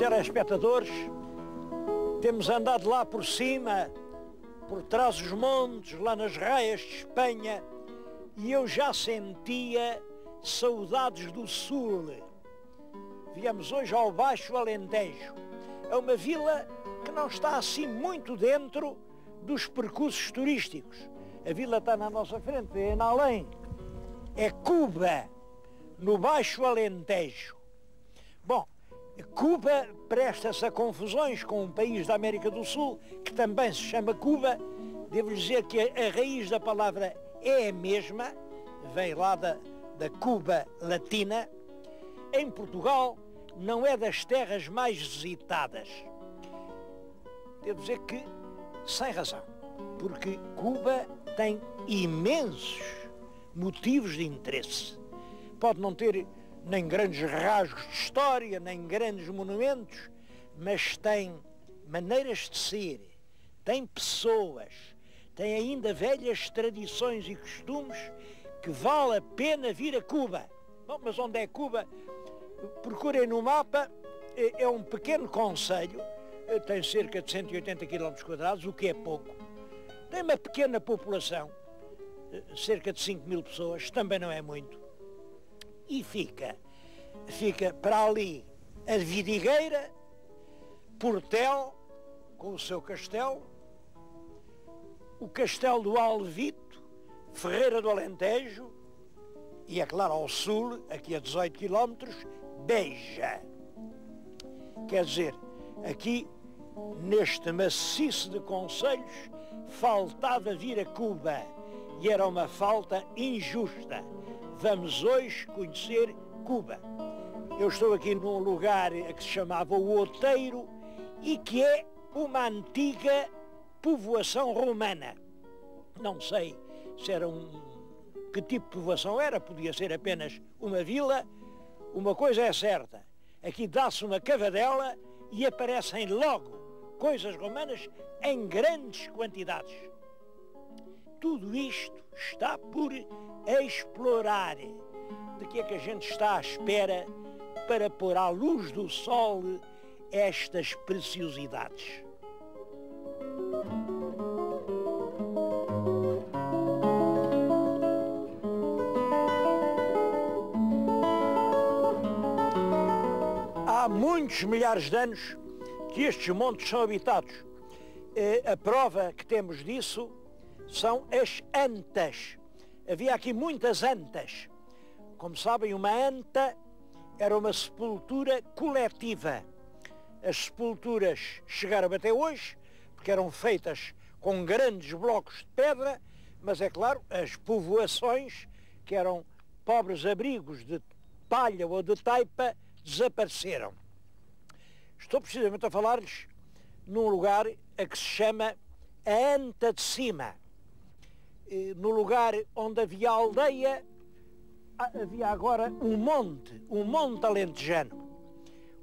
telespectadores, temos andado lá por cima, por trás dos montes, lá nas raias de Espanha, e eu já sentia saudades do sul. Viemos hoje ao Baixo Alentejo. É uma vila que não está assim muito dentro dos percursos turísticos. A vila está na nossa frente, é na além. É Cuba, no Baixo Alentejo. Bom, Cuba presta-se a confusões com um país da América do Sul, que também se chama Cuba. Devo dizer que a raiz da palavra é a mesma, vem lá da Cuba latina. Em Portugal, não é das terras mais visitadas. Devo dizer que, sem razão, porque Cuba tem imensos motivos de interesse. Pode não ter nem grandes rasgos de história, nem grandes monumentos, mas tem maneiras de ser, tem pessoas, tem ainda velhas tradições e costumes que vale a pena vir a Cuba. Bom, mas onde é Cuba? Procurem no mapa, é um pequeno concelho, tem cerca de 180 km², o que é pouco. Tem uma pequena população, cerca de 5.000 pessoas, também não é muito. E fica para ali a Vidigueira, Portel, com o seu castelo, o castelo do Alvito, Ferreira do Alentejo, e é claro ao sul, aqui a 18 km, Beja. Quer dizer, aqui neste maciço de concelhos faltava vir a Cuba, e era uma falta injusta. Vamos hoje conhecer Cuba. Eu estou aqui num lugar que se chamava o Outeiro e que é uma antiga povoação romana. Não sei se era que tipo de povoação era, podia ser apenas uma vila. Uma coisa é certa, aqui dá-se uma cavadela e aparecem logo coisas romanas em grandes quantidades. Tudo isto está por explorar. De que é que a gente está à espera para pôr à luz do sol estas preciosidades? Há muitos milhares de anos que estes montes são habitados. A prova que temos disso são as antas. Havia aqui muitas antas. Como sabem, uma anta era uma sepultura coletiva. As sepulturas chegaram até hoje, porque eram feitas com grandes blocos de pedra, mas é claro, as povoações, que eram pobres abrigos de palha ou de taipa, desapareceram. Estou precisamente a falar-lhes num lugar a que se chama a Anta de Cima. No lugar onde havia aldeia, havia agora um monte alentejano.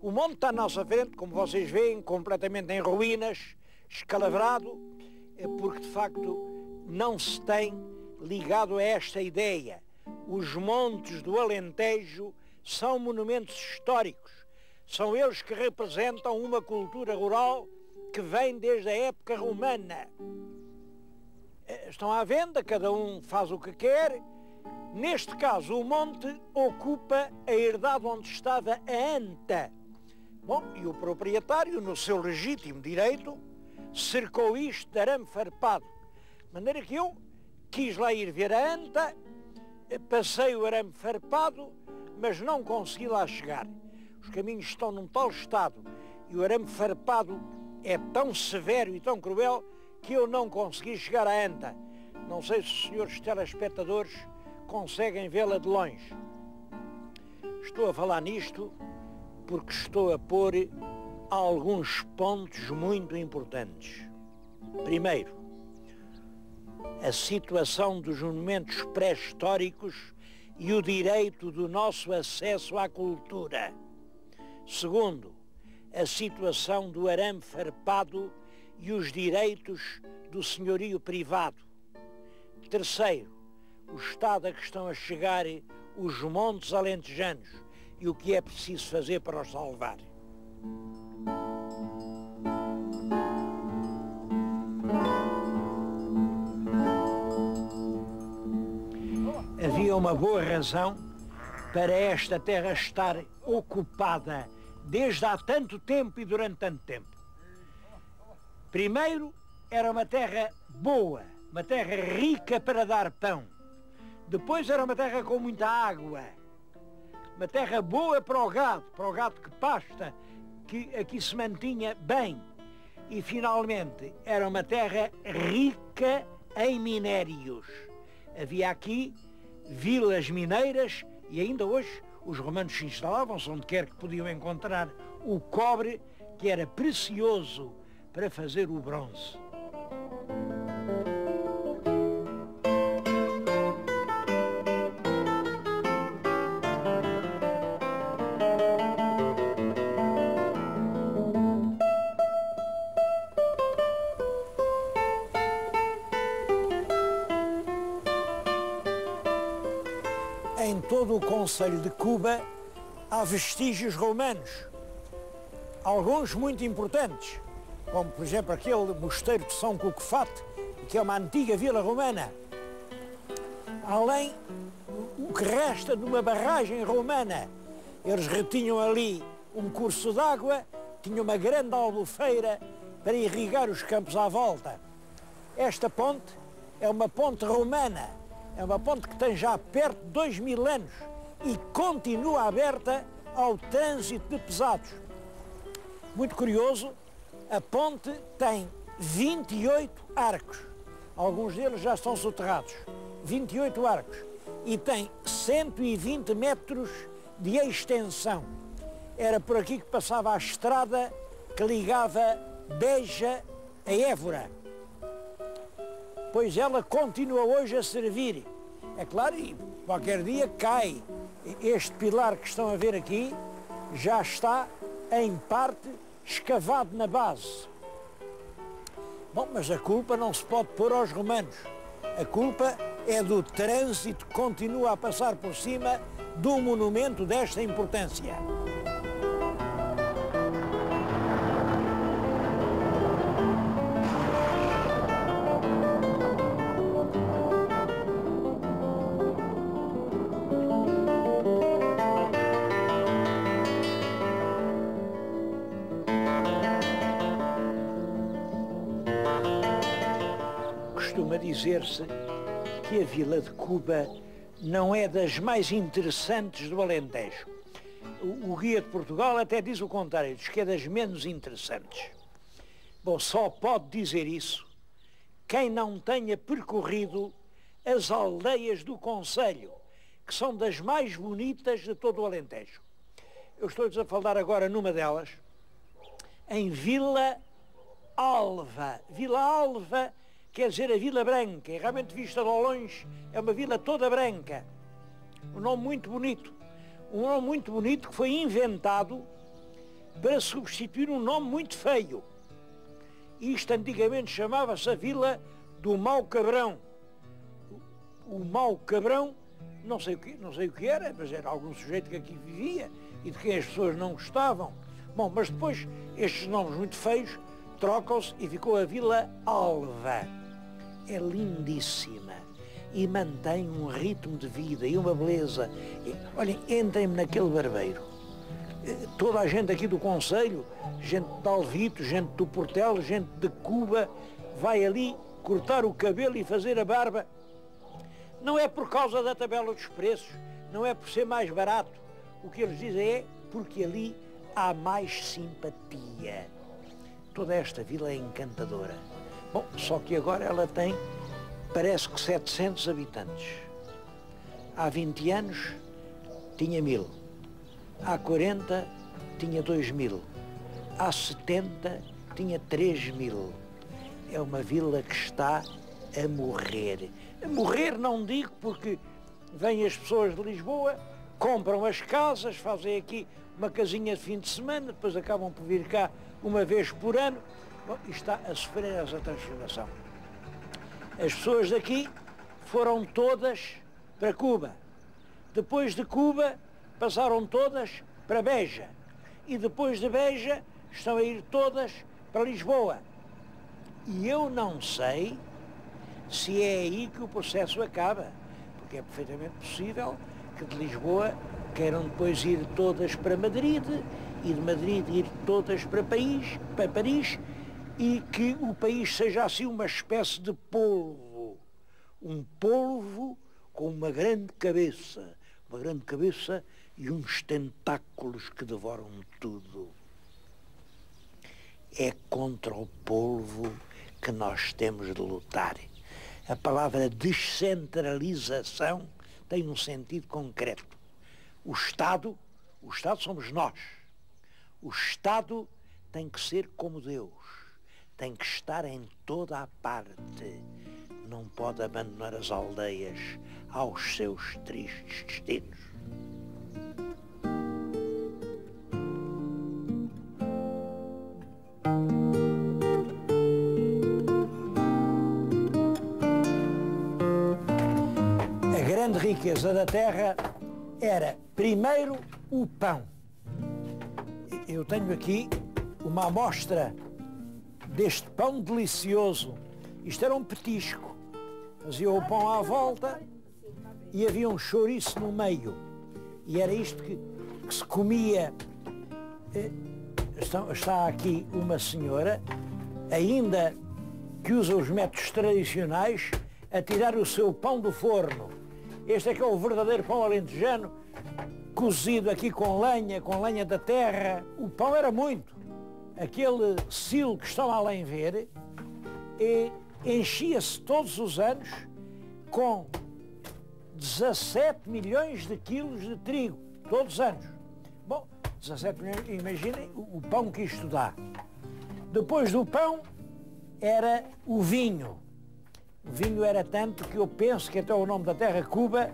O monte está à nossa frente, como vocês veem, completamente em ruínas, escalavrado, porque de facto não se tem ligado a esta ideia. Os montes do Alentejo são monumentos históricos, são eles que representam uma cultura rural que vem desde a época romana. Estão à venda, cada um faz o que quer. Neste caso, o monte ocupa a herdade onde estava a anta. Bom, e o proprietário, no seu legítimo direito, cercou isto de arame farpado. De maneira que eu quis lá ir ver a anta, passei o arame farpado, mas não consegui lá chegar. Os caminhos estão num tal estado e o arame farpado é tão severo e tão cruel que eu não consegui chegar à anta. Não sei se os senhores telespectadores conseguem vê-la de longe. Estou a falar nisto porque estou a pôr alguns pontos muito importantes. Primeiro, a situação dos monumentos pré-históricos e o direito do nosso acesso à cultura. Segundo, a situação do arame farpado e os direitos do senhorio privado. Terceiro, o estado a que estão a chegar os montes alentejanos e o que é preciso fazer para os salvar. uma boa razão para esta terra estar ocupada desde há tanto tempo e durante tanto tempo. Primeiro, era uma terra boa, uma terra rica para dar pão. Depois era uma terra com muita água, uma terra boa para o gado que pasta, que aqui se mantinha bem. E finalmente era uma terra rica em minérios. Havia aqui vilas mineiras e ainda hoje os romanos se instalavam-se onde quer que podiam encontrar o cobre, que era precioso para fazer o bronze. Em todo o concelho de Cuba há vestígios romanos, alguns muito importantes, como por exemplo aquele mosteiro de São Cucufate, que é uma antiga vila romana. Além o que resta de uma barragem romana, eles retinham ali um curso d'água, tinham uma grande albufeira para irrigar os campos à volta. Esta ponte é uma ponte romana, é uma ponte que tem já perto de 2000 anos e continua aberta ao trânsito de pesados. Muito curioso, a ponte tem 28 arcos, alguns deles já estão soterrados, 28 arcos, e tem 120 metros de extensão. Era por aqui que passava a estrada que ligava Beja a Évora. Pois ela continua hoje a servir. É claro, e qualquer dia cai. Este pilar que estão a ver aqui já está, em parte, escavado na base. Bom, mas a culpa não se pode pôr aos romanos. A culpa é do trânsito que continua a passar por cima de um monumento desta importância. Costuma dizer-se que a vila de Cuba não é das mais interessantes do Alentejo. O Guia de Portugal até diz o contrário, diz que é das menos interessantes. Bom, só pode dizer isso quem não tenha percorrido as aldeias do concelho, que são das mais bonitas de todo o Alentejo. Eu estou-lhes a falar agora numa delas, em Vila Alva. Vila Alva quer dizer a Vila Branca, e realmente vista de longe é uma vila toda branca. Um nome muito bonito. Um nome muito bonito que foi inventado para substituir um nome muito feio. Isto antigamente chamava-se a Vila do Mau Cabrão. O Mau Cabrão, não sei o que era, mas era algum sujeito que aqui vivia e de quem as pessoas não gostavam. Bom, mas depois estes nomes muito feios trocam-se e ficou a Vila Alva. É lindíssima e mantém um ritmo de vida e uma beleza. Olhem, entrem-me naquele barbeiro. Toda a gente aqui do concelho, gente de Alvito, gente do Portelo, gente de Cuba, vai ali cortar o cabelo e fazer a barba. Não é por causa da tabela dos preços, não é por ser mais barato. O que eles dizem é porque ali há mais simpatia. Toda esta vila é encantadora. Bom, só que agora ela tem, parece que 700 habitantes. Há 20 anos tinha 1000. Há 40 tinha 2000. Há 70 tinha 3000. É uma vila que está a morrer. A morrer não digo porque vêm as pessoas de Lisboa, compram as casas, fazem aqui uma casinha de fim de semana, depois acabam por vir cá uma vez por ano. Bom, está a sofrer essa transformação. As pessoas daqui foram todas para Cuba. Depois de Cuba, passaram todas para Beja. E depois de Beja, estão a ir todas para Lisboa. E eu não sei se é aí que o processo acaba. porque é perfeitamente possível que de Lisboa queiram depois ir todas para Madrid e de Madrid ir todas para Paris e que o país seja assim uma espécie de polvo. Um polvo com uma grande cabeça e uns tentáculos que devoram tudo. É contra o polvo que nós temos de lutar. A palavra descentralização tem um sentido concreto. O Estado somos nós. O Estado tem que ser como Deus. Tem que estar em toda a parte. Não pode abandonar as aldeias aos seus tristes destinos. A grande riqueza da terra era, primeiro, o pão. Eu tenho aqui uma amostra deste pão delicioso. Isto era um petisco. Fazia o pão à volta e havia um chouriço no meio. E era isto que se comia. Está aqui uma senhora, ainda que usa os métodos tradicionais, a tirar o seu pão do forno. Este é que é o verdadeiro pão alentejano, cozido aqui com lenha da terra. O pão era muito. Aquele silo que estão a além ver, enchia-se todos os anos com 17 milhões de quilos de trigo, todos os anos. Bom, 17 milhões, imaginem o pão que isto dá. Depois do pão era o vinho. O vinho era tanto que eu penso que até o nome da terra, Cuba,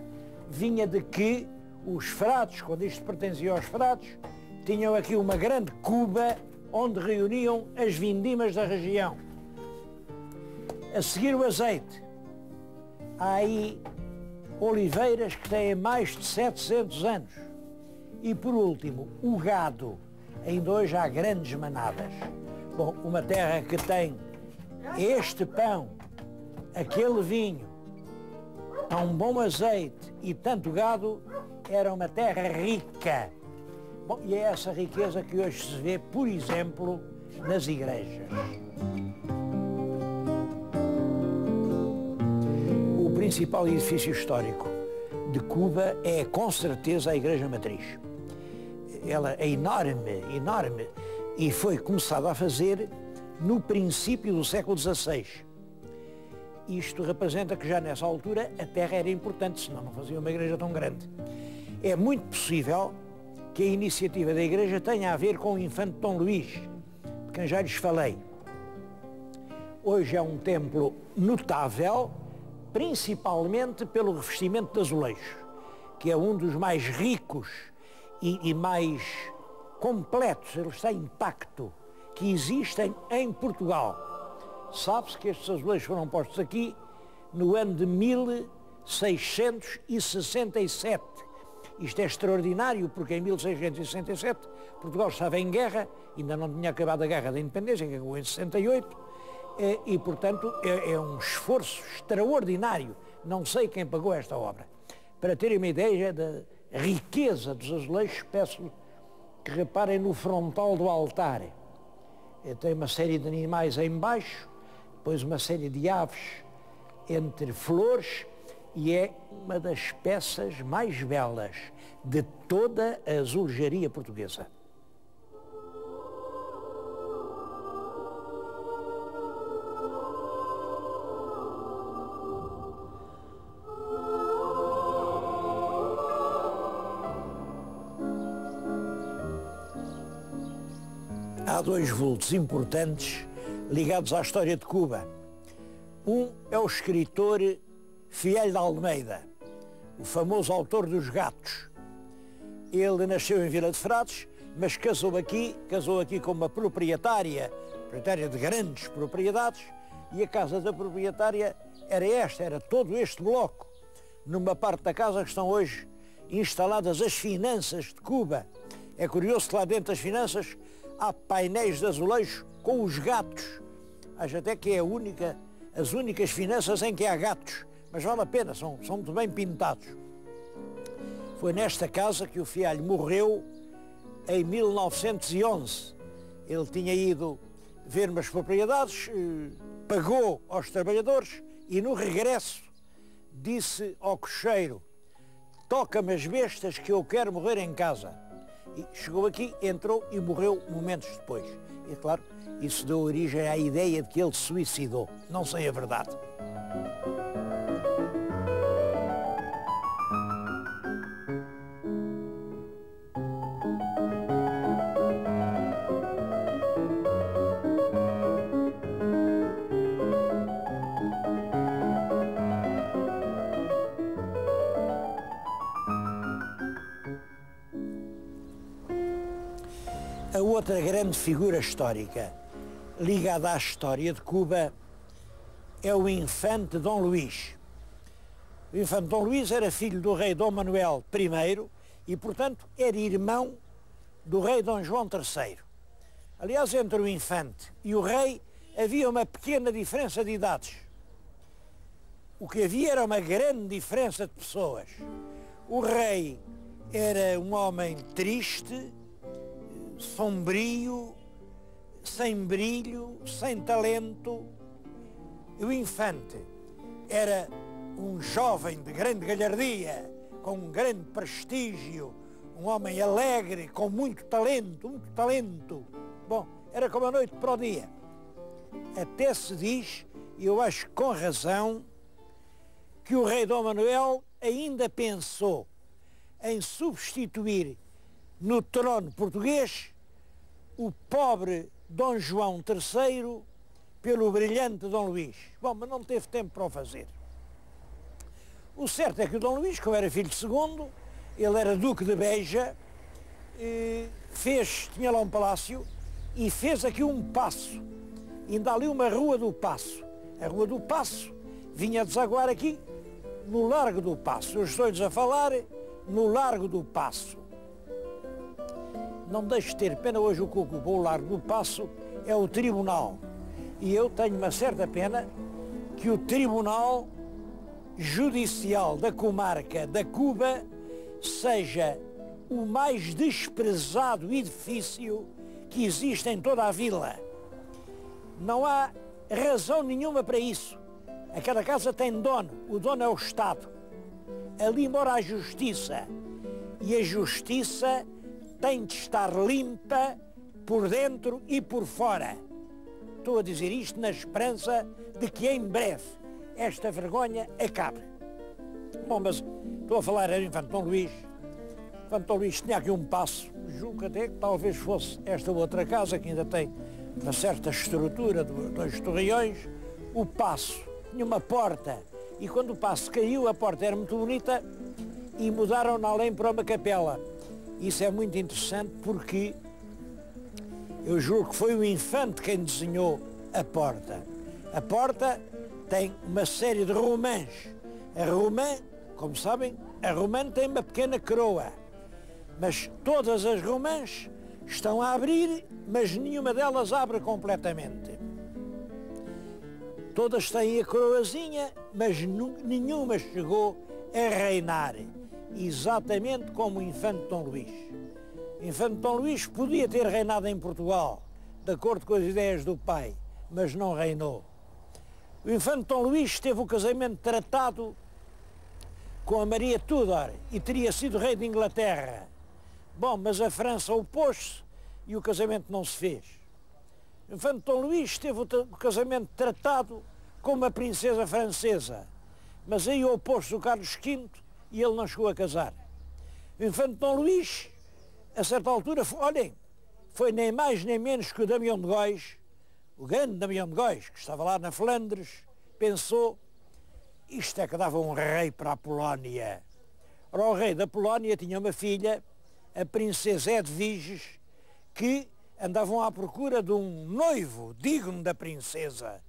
vinha de que os frades, quando isto pertencia aos frades, tinham aqui uma grande cuba onde reuniam as vindimas da região. A seguir o azeite. Há aí oliveiras que têm mais de 700 anos. E por último, o gado. Ainda hoje há grandes manadas. Bom, uma terra que tem este pão, aquele vinho, um bom azeite e tanto gado, era uma terra rica. Bom, e é essa riqueza que hoje se vê, por exemplo, nas igrejas. O principal edifício histórico de Cuba é, com certeza, a Igreja Matriz. Ela é enorme, e foi começada a fazer no princípio do século XVI. Isto representa que já nessa altura a terra era importante, senão não fazia uma igreja tão grande. É muito possível que a iniciativa da igreja tenha a ver com o infante Dom Luís, de quem já lhes falei. Hoje é um templo notável, principalmente pelo revestimento de azulejos, que é um dos mais ricos e mais completos, ele está intacto, que existem em Portugal. Sabe-se que estes azulejos foram postos aqui no ano de 1667. Isto é extraordinário, porque em 1667 Portugal estava em guerra, ainda não tinha acabado a Guerra da Independência, que acabou em 68, e, portanto, é um esforço extraordinário. Não sei quem pagou esta obra. Para terem uma ideia da riqueza dos azulejos, peço que reparem no frontal do altar. Tem uma série de animais em baixo, depois uma série de aves entre flores, e é uma das peças mais belas de toda a azulejaria portuguesa. Há dois vultos importantes ligados à história de Cuba. Um é o escritor Fiel de Almeida, o famoso autor dos Gatos. Ele nasceu em Vila de Frades, mas casou aqui com uma proprietária de grandes propriedades, e a casa da proprietária era esta, era todo este bloco. Numa parte da casa que estão hoje instaladas as finanças de Cuba. É curioso que lá dentro das finanças há painéis de azulejo com os gatos. Acho até que é as únicas finanças em que há gatos. mas vale a pena, são muito bem pintados. Foi nesta casa que o Fialho morreu em 1911. Ele tinha ido ver umas propriedades, pagou aos trabalhadores e no regresso disse ao cocheiro: toca-me as bestas que eu quero morrer em casa. E chegou aqui, entrou e morreu momentos depois. E claro, isso deu origem à ideia de que ele se suicidou. Não sei a verdade. A outra grande figura histórica ligada à história de Cuba é o infante Dom Luís. O infante Dom Luís era filho do rei Dom Manuel I e, portanto, era irmão do rei Dom João III. Aliás, entre o infante e o rei havia uma pequena diferença de idades. O que havia era uma grande diferença de pessoas. O rei era um homem triste, sombrio, sem brilho, sem talento. O infante era um jovem de grande galhardia, com um grande prestígio, um homem alegre, com muito talento, muito talento. Bom, era como a noite para o dia. Até se diz, e eu acho que com razão, que o rei Dom Manuel ainda pensou em substituir no trono português o pobre Dom João III pelo brilhante Dom Luís. Bom, mas não teve tempo para o fazer. O certo é que o Dom Luís, como era filho segundo, ele era duque de Beja, tinha lá um palácio e fez aqui um paço. Ainda há ali uma Rua do Paço. A Rua do Paço vinha desaguar aqui no Largo do Paço. Eu estou-lhes a falar no Largo do Paço. Não deixe de ter pena, hoje o que ocupou o Largo do Paço é o Tribunal. E eu tenho uma certa pena que o Tribunal Judicial da Comarca da Cuba seja o mais desprezado edifício que existe em toda a vila. Não há razão nenhuma para isso. Aquela casa tem dono, o dono é o Estado. Ali mora a Justiça. E a Justiça tem de estar limpa por dentro e por fora. Estou a dizer isto na esperança de que em breve esta vergonha acabe. Bom, mas estou a falar do infante Dom Luís. O infante Dom Luís tinha aqui um paço, julgo até que talvez fosse esta outra casa, que ainda tem uma certa estrutura de dois torreões. O paço tinha uma porta e quando o paço caiu, a porta era muito bonita e mudaram-na além para uma capela. Isso é muito interessante porque eu juro que foi o infante quem desenhou a porta. A porta tem uma série de romãs. A romã, como sabem, a romã tem uma pequena coroa. Mas todas as romãs estão a abrir, mas nenhuma delas abre completamente. Todas têm a coroazinha, mas nenhuma chegou a reinar. Exatamente como o infante Dom Luís. O infante Dom Luís podia ter reinado em Portugal, de acordo com as ideias do pai, mas não reinou. O infante Dom Luís teve o casamento tratado com a Maria Tudor e teria sido rei de Inglaterra. Bom, mas a França opôs-se e o casamento não se fez. O infante Dom Luís teve o casamento tratado com uma princesa francesa, mas aí opôs-se o Carlos V e ele não chegou a casar. O infante Dom Luís, a certa altura, foi nem mais nem menos que o Damião de Góis, o grande Damião de Góis, que estava lá na Flandres, pensou, isto é que dava um rei para a Polónia. Ora, o rei da Polónia tinha uma filha, a princesa Edviges, que andavam à procura de um noivo digno da princesa.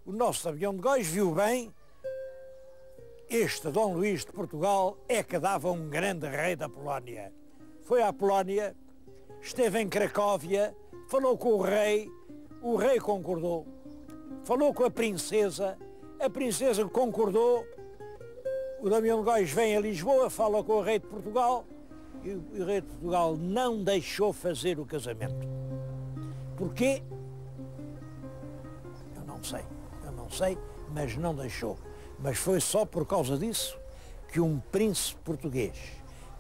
O nosso Damião de Góis viu bem, este Dom Luís de Portugal é que dava um grande rei da Polónia. Foi à Polónia, esteve em Cracóvia, falou com o rei concordou. Falou com a princesa concordou O Damião Góis vem a Lisboa, fala com o rei de Portugal e o rei de Portugal não deixou fazer o casamento. Porquê? Eu não sei, mas não deixou. Mas foi só por causa disso que um príncipe português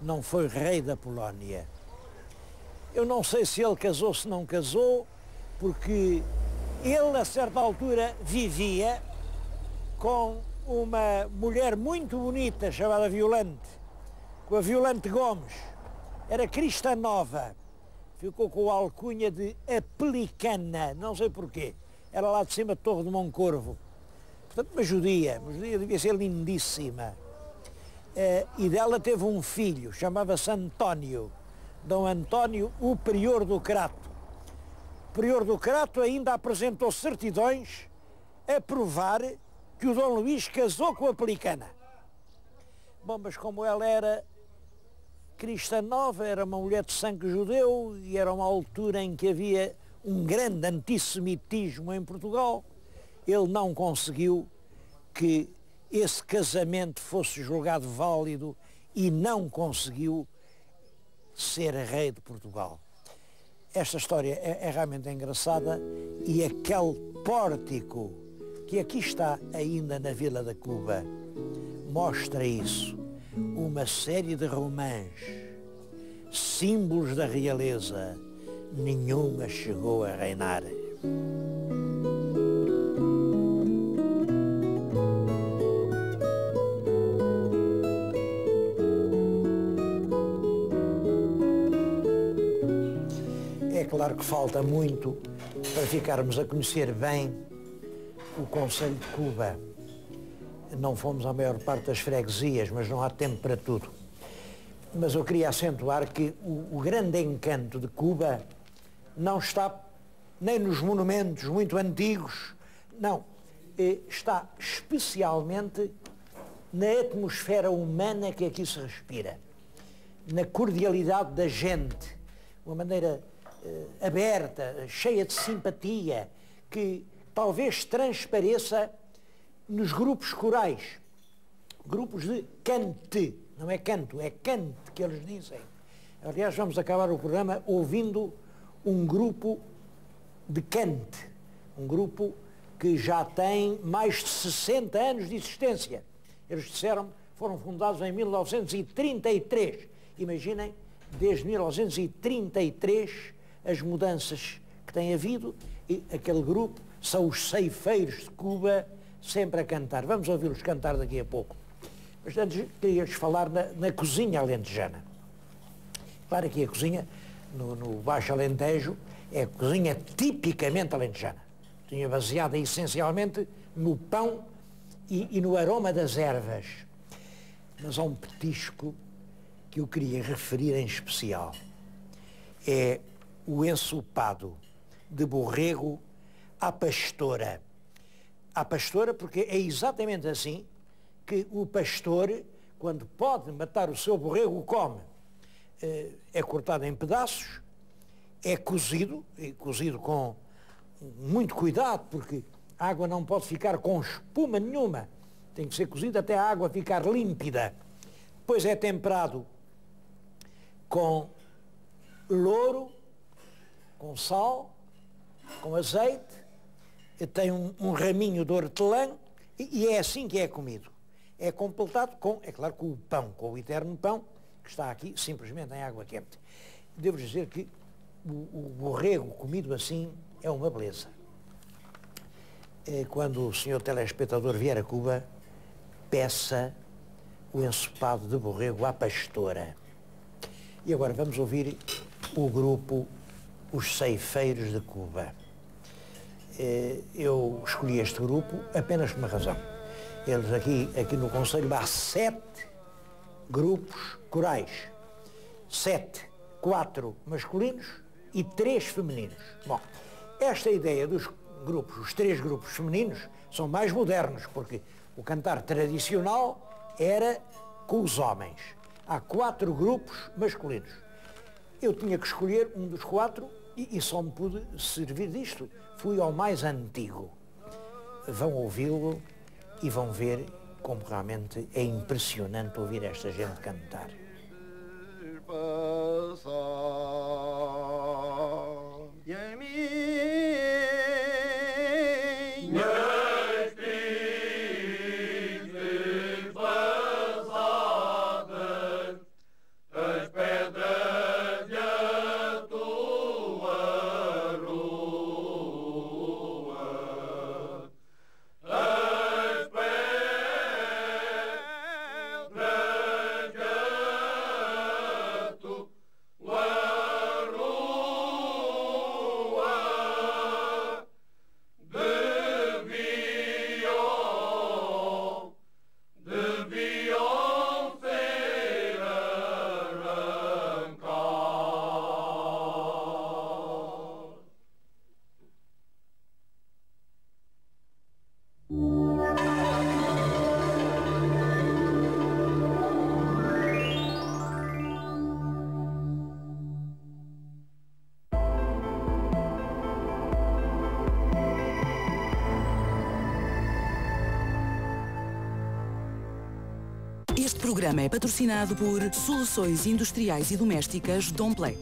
não foi rei da Polónia. Eu não sei se ele casou, se não casou, porque ele, a certa altura, vivia com uma mulher muito bonita chamada Violante, com a Violante Gomes. Era cristã nova, ficou com a alcunha de a Pelicana, não sei porquê. Era lá de cima de Torre de Moncorvo. Portanto, uma judia devia ser lindíssima. E dela teve um filho, chamava-se António, Dom António, o prior do Crato. O prior do Crato ainda apresentou certidões a provar que o Dom Luís casou com a Pelicana. Bom, mas como ela era cristã nova, era uma mulher de sangue judeu e era uma altura em que havia um grande antissemitismo em Portugal, ele não conseguiu que esse casamento fosse julgado válido e não conseguiu ser rei de Portugal. Esta história é realmente engraçada e aquele pórtico que aqui está ainda na Vila da Cuba mostra isso. Uma série de romãs, símbolos da realeza, nenhuma chegou a reinar. É claro que falta muito para ficarmos a conhecer bem o Conselho de Cuba. Não fomos à maior parte das freguesias, mas não há tempo para tudo. Mas eu queria acentuar que o grande encanto de Cuba não está nem nos monumentos muito antigos, não. Está especialmente na atmosfera humana que aqui se respira, na cordialidade da gente, uma maneira aberta, cheia de simpatia, que talvez transpareça nos grupos corais, grupos de cante, não é canto, é cante que eles dizem. Aliás, vamos acabar o programa ouvindo um grupo de cante, um grupo que já tem mais de 60 anos de existência. Eles disseram, foram fundados em 1933. Imaginem, desde 1933, as mudanças que tem havido, e aquele grupo são os ceifeiros de Cuba, sempre a cantar. Vamos ouvi-los cantar daqui a pouco. Mas antes queria-vos falar na cozinha alentejana. Claro que a cozinha, no Baixo Alentejo, é a cozinha tipicamente alentejana. Tinha baseada essencialmente no pão e no aroma das ervas. Mas há um petisco que eu queria referir em especial. É o ensopado de borrego à pastora. À pastora, porque é exatamente assim que o pastor, quando pode matar o seu borrego, o come. É cortado em pedaços, é cozido com muito cuidado, porque a água não pode ficar com espuma nenhuma, tem que ser cozido até a água ficar límpida. Depois é temperado com louro, com sal, com azeite, tem um raminho de hortelã e é assim que é comido. É completado com, é claro, com o pão, com o eterno pão, que está aqui simplesmente em água quente. Devo dizer que o borrego comido assim é uma beleza. Quando o senhor telespectador vier a Cuba, peça o ensopado de borrego à pastora. E agora vamos ouvir o grupo Os Ceifeiros de Cuba. Eu escolhi este grupo apenas por uma razão. Eles aqui no Conselho há 7 grupos corais. 7, 4 masculinos e 3 femininos. Bom, esta ideia dos grupos, os 3 grupos femininos, são mais modernos, porque o cantar tradicional era com os homens. Há 4 grupos masculinos. Eu tinha que escolher um dos 4 e só me pude servir disto. Fui ao mais antigo. Vão ouvi-lo e vão ver como realmente é impressionante ouvir esta gente cantar. Este programa é patrocinado por Soluções Industriais e Domésticas Domplé.